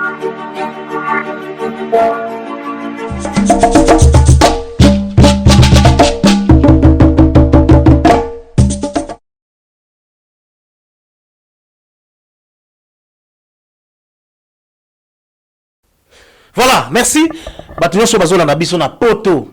Voilà, merci. Batuyo so bazo landa biso na Poto.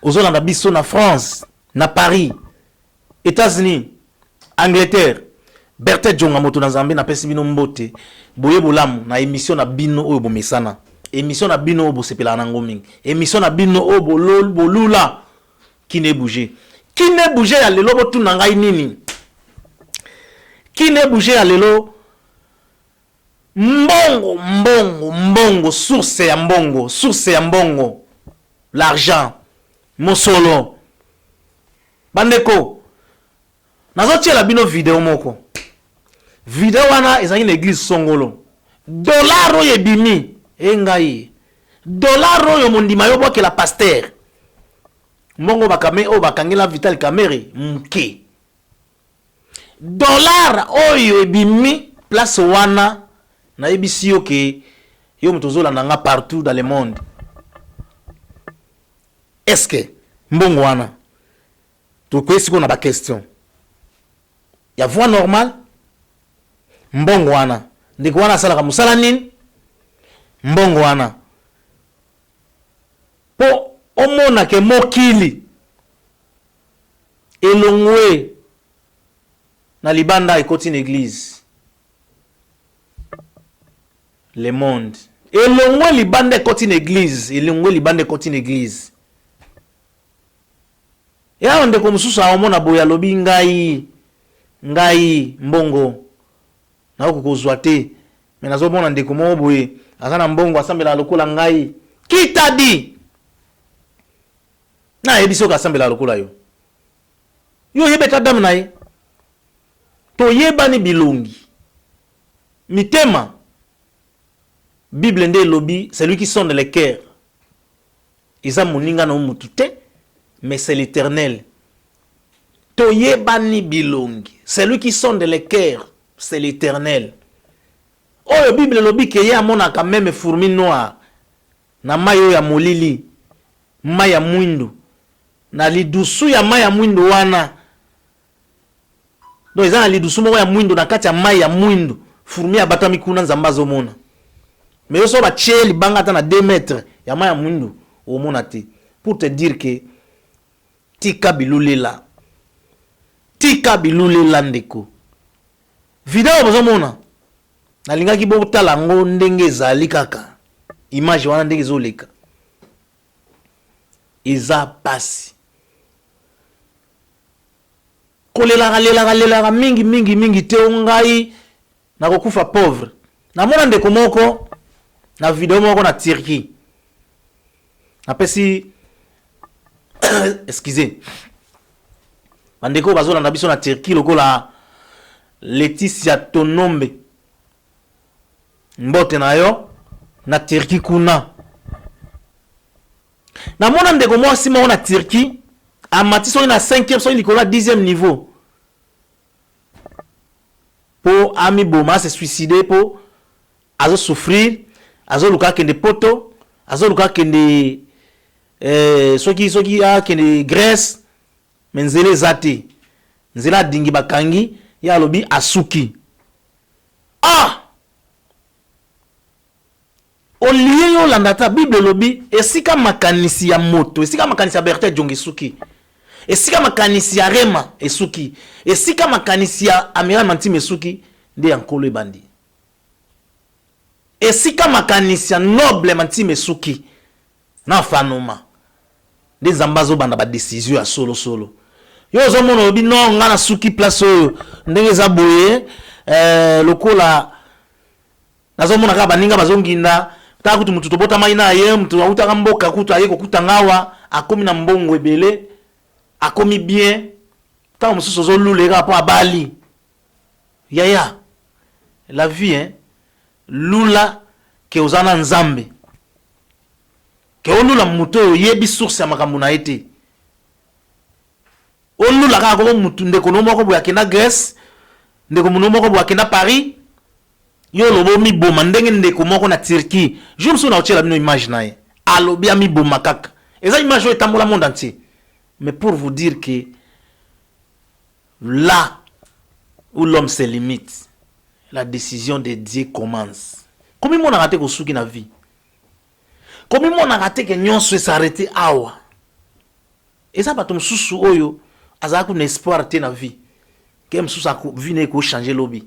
Ozo landa biso na France, na Paris, États-Unis, Angleterre. Berthe Jonga moto na Zambie na pesi bino mbote. Boye bolamu na émission na bino oyo bomesana. Émission na bino oyo bosepela na ngoming. Émission na bino oyo bolula qui ne bouger. Qui ne bouger ya lelo botu na ngai nini? Qui ne bouger ya lelo mbongo, source ya mbongo, l'argent, mosolo. Bandeko, nazo tia la bino video moko. Video wana ezali na église Songolo. Dollar oyo ebimi, engai. Dollar oyo mondima yo boke la pasteur. Mbongo bakame o bakangela Vital Kamerhe mke. Dollar oyo ebimi place wana na ebisi yo ke yo mtozola nanga partout dans le monde. Est-ce que mbongo wana to kwesi ko na ba question ya voix normal mbongo wana ndiko wana sala ka musala nini mbongo wana po omona ke mokili elongwe na libanda ekoti na église le monde elongwe libanda ekoti na église elongwe libanda ekoti na église ya ndeko mususu aomona boya lobi ngai mbongo na okukozwa te me nazomona ndeko mo boye azana mbongo asambela lokola ngai kitadi na ebiso ka asambela lokola yo yebeta damu na ye to yebani bilongi mitema Bible nde lobi celui qui sonde les cœurs isa moninga na mutu te mais c'est l'Éternel. Toyebani bilongi. Celui qui sonde les cœurs, c'est l'Éternel. Oh, la Bible lobi ke ya mona quand même fourmi noir. Na mayo ya molili. Maya mwindu. Na lidusu ya maya mwindu wana. Donc ils ont lidusu mo ya mwindu na kati ya maya mwindu. Fourmi ya batami kuna nzambazo mona. Mais yo so ba cheli banga ta na 2 mètres ya maya mwindu o mona te. Pour te dire que tika bilulela ndeko video bozomona nalingaki bo tala ngo ndenge ezali kaka image wana ndenge ezoleka eza pasi kolela mingi te ngai na kokufa pauvre namona ndeko moko na video moko na Turquie napesi excusez bandeko bazola na biso na Turquie lokola Laetitia Tonombe mbote na yo na Turquie kuna na mona ndeko mo sima na Turquie amati so na 5e so likola 10e niveau po ami boma se suicider po azo souffrir azo luka kende poto azo luka kende soki kende Grèce menzele zate nzela dingi bakangi ya lobi asuki olie yo landata Bible lobi esika makanisi ya moto esika makanisi ya Berthe Jonga suki esika makanisi ya Rema esuki esika makanisi ya Amiral Mantime esuki nde ya nkolo ebandi esika makanisi ya Noble Mantime esuki na fanoma nde zambazo banda ba décision ya solo yo zo mono bi no ngana suki place oyo ndenge za boye lokola nazo mona ka baninga bazonginda ta kutu mutu tobota mai na ye mutu auta mboka kutu aye kokuta ngawa akomi na mbongo ebele akomi bien ta mususu zo luleka po abali yaya la vie lula ke uzana nzambe ke olula muto yebi source ya makambo na ete olula ka ko mutu ndeko no moko boya kena Grèce ndeko muno moko boya kena Paris yo lobo mi boma ndenge ndeko moko na Turquie je me souviens na bino image na ye alobi mi boma kaka eza image etambola monde entier mais pour vous dire que là où l'homme se limite la décision de Dieu commence. Combien mon a raté ko suki na vie? Combien mon a raté que nyonso s'arrêter awa? Et ça bato mususu oyo azaka un espoir te na vie. Que mususu a vie ne ko changer lobby.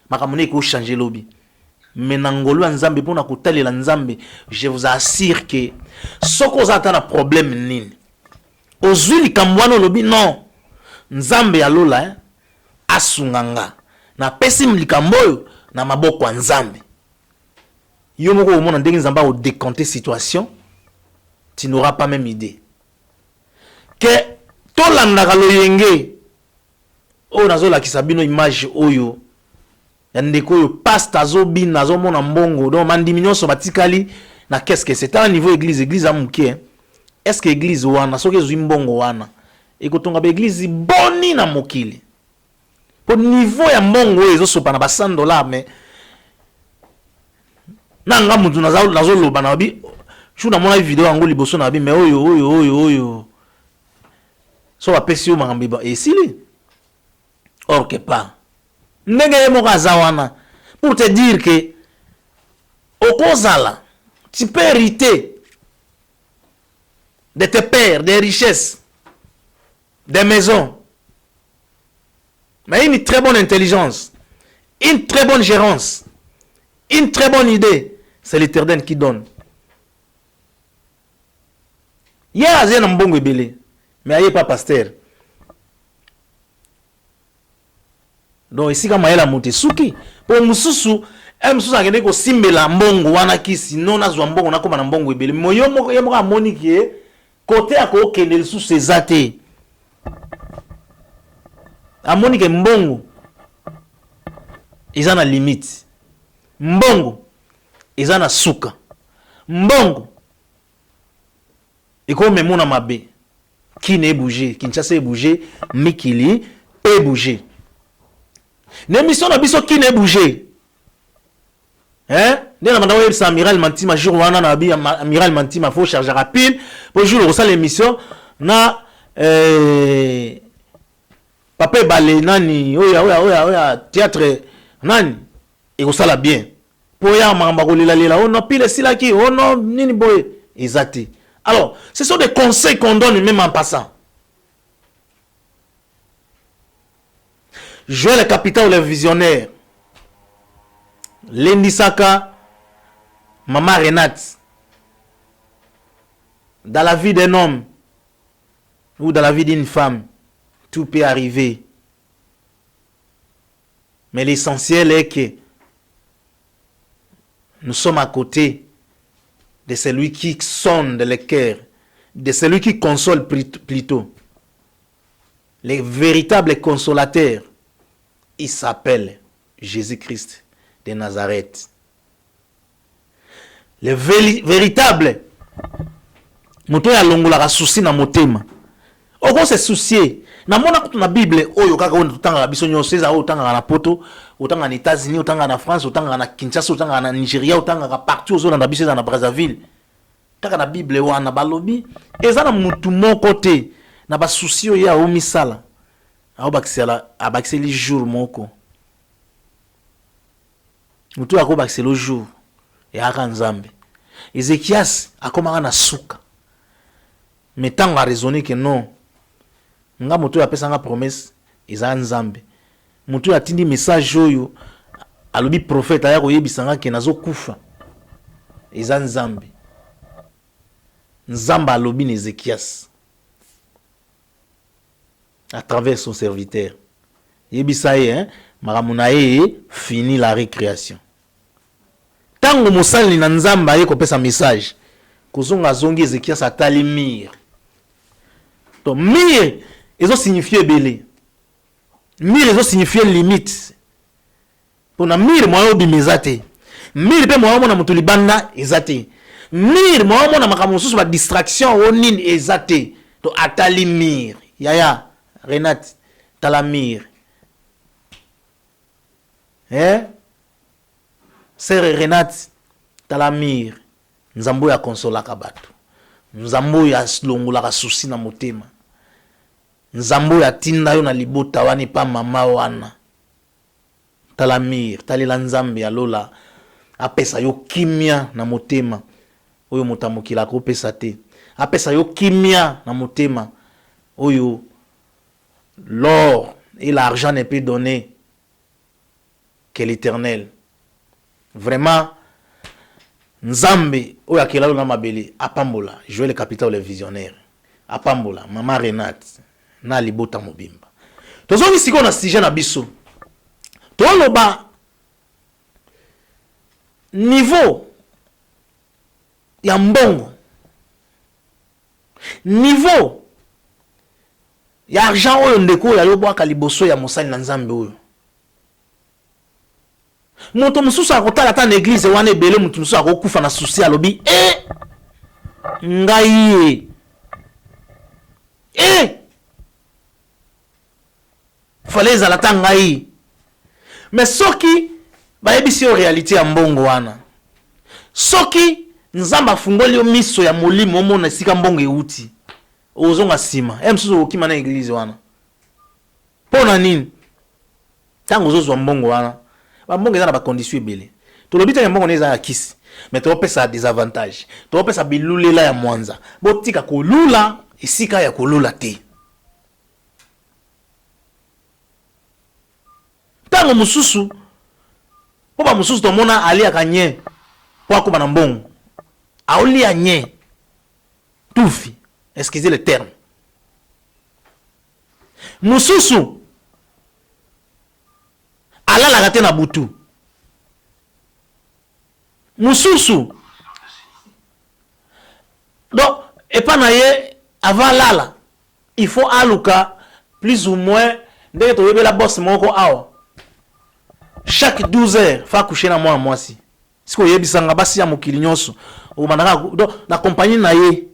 Makamone ko changer lobby. Mais nangolo nzambe pona ko talela nzambe, je vous assure que soko za ta na problème nini. Ozui likambwana lobby non. Nzambe alola asunganga. Na pesi mlikamboyo na maboko ya nzambe. Yo moko omona ndenge nzamba o décompter situation, tu n'auras pas même idée. Que to landaka loyenge o nazo la kisabino image oyo ya ndeko yo pasta zo bina zo mona mbongo donc mandimi nyonso batikali na qu'est-ce que c'est à niveau église a muke. Est-ce que église wana soki ezwi mbongo wana ekotonga ba église boni na mokili. Au niveau ya mbongo ezo sopa na ba $100 mais nanga mutu nazo loba na bi chuna mona vidéo yango liboso na bi mais oyo so ba pesi yo makambi ba esili or que pas ndenge mo kazawana pour te dire que okozala tu peux hériter de tes pères des richesses des maisons. Mais une très bonne intelligence, une très bonne gérance, une très bonne idée, c'est l'Éternel qui donne. Il y a un bon bébé, mais il n'y a pas pasteur. Donc ici, quand il y a la montée, souki, pour mususu, mususu a gagné ko simbela mbongo wana kisi non na zwambongo na koma na mbongo bébé. Mais yo mo amoni ki côté à ko kende sous ses athées. Amoni ke mbongo eza na limite. Mbongo eza na suka. Mbongo eko memona mabe. Qui ne bouger, Kinshasa bouger, Mikili peut bouger. L'émission na biso qui ne bouger. Hein? Dès la madame c'est Amiral Mantima jour wana na bi Amiral Mantima faut charger rapide pour jour au l'émission na papa balé nani oya théâtre nani et ko sala bien pour ya mamba ko lela on no pile silaki on no nini boy exact. Alors ce sont des conseils qu'on donne même en passant. Jouer le capital ou les visionnaires. Lendi Saka, Maman Renate. Dans la vie d'un homme ou dans la vie d'une femme, tout peut arriver. Mais l'essentiel est que nous sommes à côté de celui qui sonde le cœur, de celui qui console plutôt. Les véritables consolateurs, il s'appelle Jésus-Christ de Nazareth. Le véritable moto ya longola souci na motema. Oko se soucier. Na mona kutu na Bible oyo kaka on tanga biso nyonso eza o tanga na poto, o tanga na États-Unis, o tanga na France, o tanga na Kinshasa, o tanga na Nigeria, o tanga partout zo na biso na Brazzaville. Kaka na Bible wana balobi eza na mutu moko te na ba souci oyo ya o misala. Abakiseli jour moko. Mutu ako bakiselo jour ya Nzambe. Ezekias akomaka na suka. Mais tant a raisonné que non. Nga mutu ya pesa nga promesse eza Nzambe. Mutu atindi message oyo alobi prophète aya koyebisanga ke nazo kufa. Eza Nzambe. Nzamba alobi na Ezekias. À travers son serviteur. Yebisaye, hein, Maramunaye fini la récréation. Tango mosali na Nzamba ye kopesa message. Kozonga zongi Ezekias atali mir. Donc mir ezo signifier belé. Mir ezo signifier limite. Pona mir moyo bimezate. Mir pe moyo mona mutu libanda ezate. Mir moyo mona makamususu ba distraction onin ezate. Donc atali mir. Yaya Renate, Talamir. Hein? Sœur Renate Talamir nzambo ya konsolaka bato, nzambo ya longolaka susi na motema, nzambo ya tinda yo na libota wani pa mama wana. Talamir talela nzambe ya lola apesa yo kimia na motema oyo motamukila ko pesa te, apesa yo kimia na motema oyo l'or et l'argent ne peut donner que l'Éternel. Vraiment nzambe oyo akela na mabele apambola jouer le capital le visionnaire apambola mama Renate na libota mobimba. Tozongi siko na sujet na biso toloba niveau ya mbongo, niveau ya argent oyo ndeko ya yobwaka liboso ya mosali na nzambe oyo. Moto mususu akotala ta na église wana ebele, mutu mususu akokufa na susi alobi ngai fallait ezala ta ngai. Mais soki bayebisi yo réalité ya mbongo wana, soki nzamba fungoli yo miso ya molimo omona esika mbongo euti, ozonga sima mususu okima na église wana pona nini? Tango ozozwa mbongo wana, mbongo eza na bacondition ebele. Tolobi te mbongo neza ya kisi, mais topesa des avantages, topesa bilulela ya mwanza, botika kolula esika ya kolula te. Tango mususu poba mususu tomona ali akanye po akoba na mbongo aoli anye tufi, excusez le terme. Mususu alalaka te na butu, mususu donc epa na ye avant lala il faut aluka plus ou moins ndenge toyebela boss moko awa chaque 12 heures fa coucher na mwana mwasi. Siko yebisanga basi ya mokili nyonso o manaka na compagnie na ye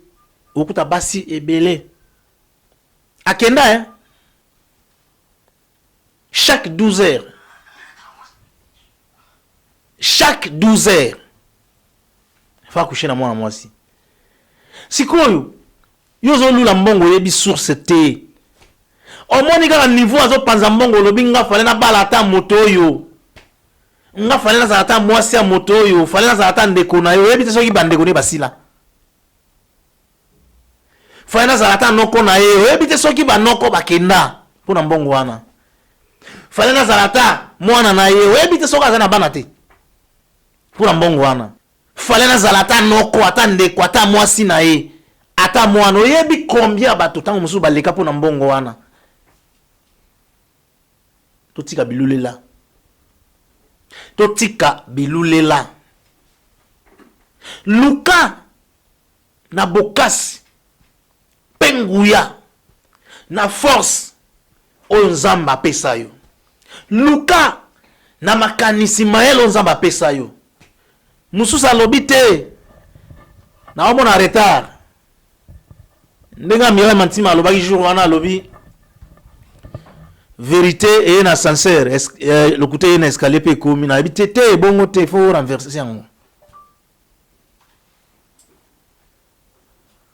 okuta basi ebele akenda chaque 12 heures, chaque 12 heures fa coucher na mwana mwasi. Sikoyo yozo lula mbongo yebi source te omoni kaka niveau azo panza mbongo lobi nga fale na bala ata moto oyo, nga fale na zata mwasi ya moto oyo, fale na zata ndeko na yo yebi te soki bandeko ne basila, fale na zata noko na ye yebi te soki banoko bakenda pona mbongo wana, fale na zata mwana na ye yebi te soki aza na bana te pona mbongo wana, fale na zata noko ata ndeko ata mwasi na ye ata mwana yebi combien bato tango musu baleka pona mbongo wana. Totika bilulela, totika bilulela. Luka na bokasi penguya na force oyo nzamba apesa yo, luka na makanisi mayelo nzamba apesa yo. Mususu alobi te na omona retard ndenga miya mantima alobaki jour wana alobi vérité et un ascenseur, le côté un escalier pe komi na habité te bongo te faut renverser yango.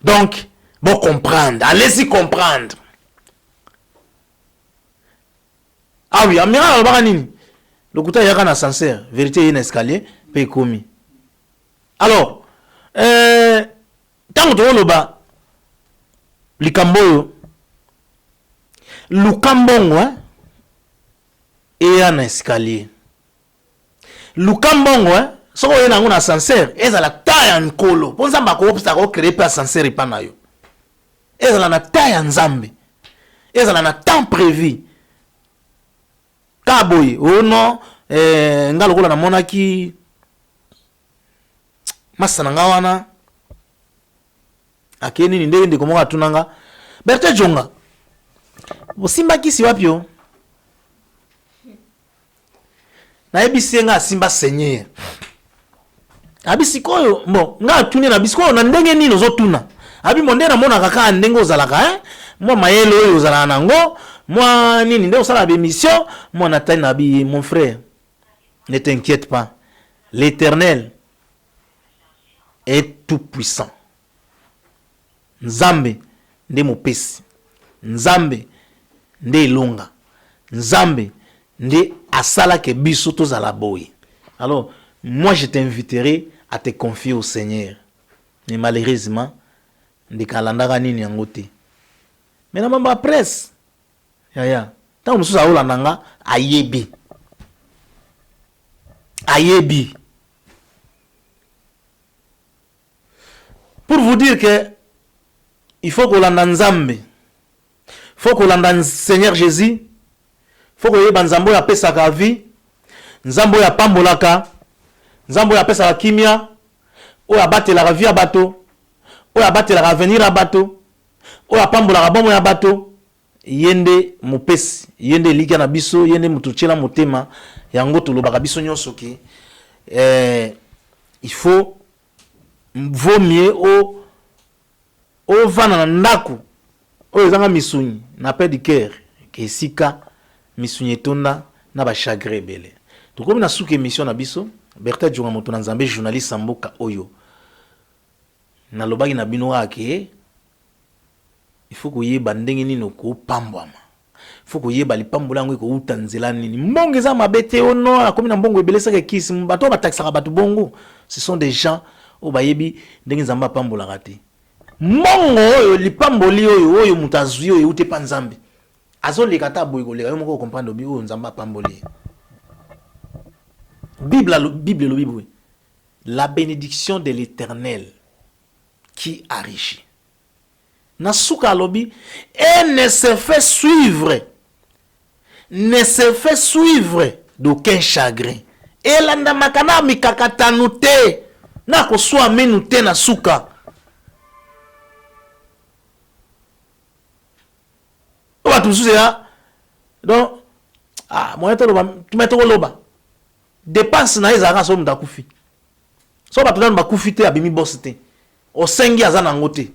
Donc bon comprendre, allez-y comprendre. Ah oui, amira alobaka nini? Le côté yaka na ascenseur, vérité et un escalier pe komi. Alors tango to loba likambo lukambongo et un escalier. Lukambongo soko yena ngona ascenseur ezala taille en kolo. Ponza mbako opsta ko créer pas ascenseur ipana yo. Ezala na taille en nzambe. Ezala na temps prévu. Kaboy ono ngalo kola na monaki masana ngawana akeni ni ndenge ndeko moka tunanga Berthe Jonga Simba kisi wapi yo? Na ebisi nga Simba Seigneur. Abisi koyo bon nga tuni na bisiko na ndenge nini ozotuna. Abi monde na mona kaka ndenge ozalaka Moi mayelo oyo ozala nango, moi nini ndenge osala ba émission, moi na tani na bi mon frère. Ne t'inquiète pas. L'Éternel est tout puissant. Nzambe nde mopesi. Nzambe nde longa. Nzambe nde asala ke biso tozala boye. Alors, moi je t'inviterai à te confier au Seigneur. Mais malheureusement, nde kalandaka nini yango te. Mais na mamba presse. Ya. Tant mususu aolanda nga ayebi. Ayebi. Pour vous dire que il faut que l'on Nzambe, il faut que l'on Seigneur Jésus, il faut que l'on Nzambo ya pesaka vie, Nzambo ya pambolaka, Nzambo ya pesaka kimia, o ya batela la vie ya bato, o ya batela la avenir ya bato, o ya pambolaka bomo ya bato, yende mopesi, yende lika na biso, yende mutuchela motema, yango tolobaka biso nyonso ki, il faut vaut mieux au vana na ndaku o ezanga misuni na paix du cœur ke sika misuni etonda na ba chagrin belé to comme na suka émission na biso Bertha Jonga moto na Nzambe journaliste mboka oyo na lobaki na bino ake il faut que yeba ndenge nini ko pambwama il faut que yeba lipambola yango ko uta nzela nini mbongo eza mabete ono comme na mbongo ebelesa ke kisi bato bataxaka bato bongo ce sont des gens o bayebi ndenge Nzamba pambola raté mongo oyo lipamboli oyo mutazwi oyo ute pa Nzambe azoleka ta boy koleka yo moko comprendre bi oyo Nzamba pamboli Bible le Bible la bénédiction de l'Éternel qui enrichit nasuka lobi et ne se fait suivre d'aucun chagrin et landa makana mikakatanu te na ko so amenu te na suka o ba tusu ya donc moi to loba tumeto loba dépense na ezaka so mda kufi so ba tuna ba kufi te abimi boss te o sengi azana ngote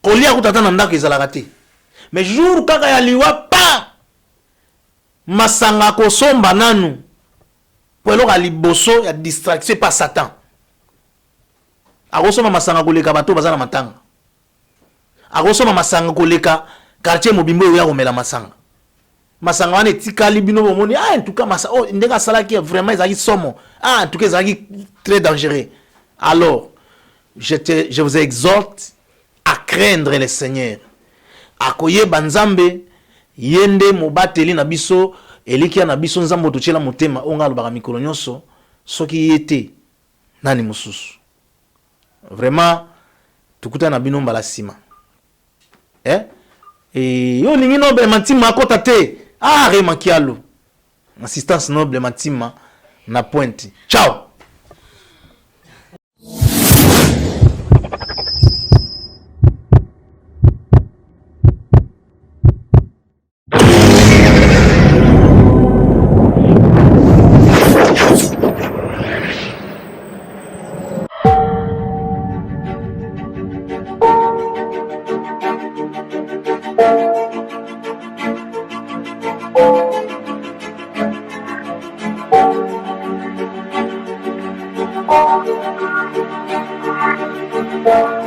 kolia kutata na ndako ezalaka te mais jour kaka ya liwa pa masanga ko somba nanu pour eloko liboso ya distraction pas Satan akosoma masanga koleka bato bazana matanga akosoma masanga koleka quartier mobimbo ya komela masanga wana etikali bino bomoni en tout cas masa oh ndeka salaki vraiment ezaki somo en tout cas ezaki très dangereux. Alors je vous exhorte à craindre le Seigneur, à koyeba Nzambe yende mobateli na biso elikia na biso Nzambo tochela motema onga lobaka mikolo nyonso soki yete nani mususu vraiment tukuta na bino mbala sima yo lingi noble mantima akota te remakialo assistance noble mantima na pointe. Ciao. Thank you.